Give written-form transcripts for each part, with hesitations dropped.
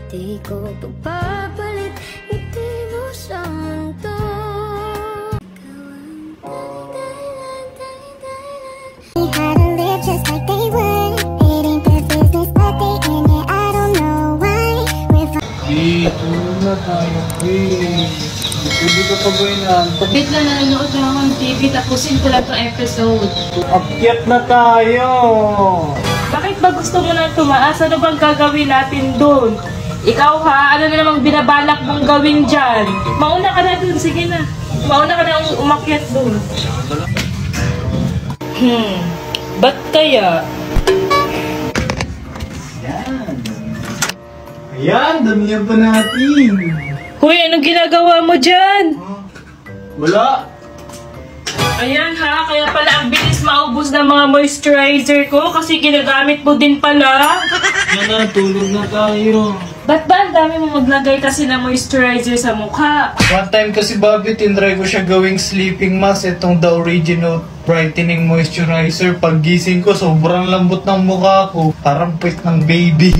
Di ko pagpapalit, ngiti mo sa mundo. How to live just like they would. It ain't their business, but they in it. I don't know why. Dito na tayo, please. Hindi ko pa ba inaantok? Wait lang, nanonood lang ako ng TV. Tapusin ko lang itong episode. Akyat na tayo! Bakit ba gusto mo nang tumaas? Ano bang gagawin natin doon? Ikaw ha? Ano na namang binabalak mong gawin dyan? Mauna ka na doon. Sige na. Mauna ka na umakyat doon. Ba't kaya? Ayan, damihan pa natin. Hoy, anong ginagawa mo dyan? Wala. Ayan ha, kaya pala ang bilis maubos ng mga moisturizer ko kasi ginagamit mo din pala. Yan na, tulog na tayo. Ba't ba ang dami mo maglagay kasi ng moisturizer sa mukha? One time kasi, Bobby, tinry ko siya gawing sleeping mask. Itong The Original Brightening Moisturizer. Pag gising ko, sobrang lambot ng mukha ko. Parang puwit ng baby.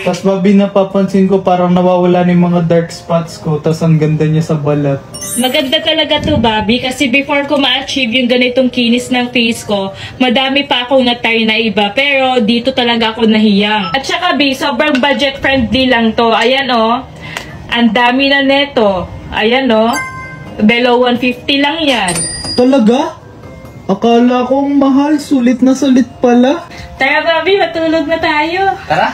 Tapos, Bobby, napapansin ko parang nawawala ni mga dark spots ko. Tapos ang ganda niya sa balat. Maganda talaga to, Bobby, kasi before ko ma-achieve yung ganitong kinis ng face ko, madami pa akong na-try na iba, pero dito talaga ako nahiyang. At saka, B, sobrang budget friendly lang to. Ayan, oh. Ang dami na neto. Ayan, oh. Below 150 lang yan. Talaga? Akala kong mahal. Sulit na sulit pala. Tara, Bobby, matulog na tayo. Tara.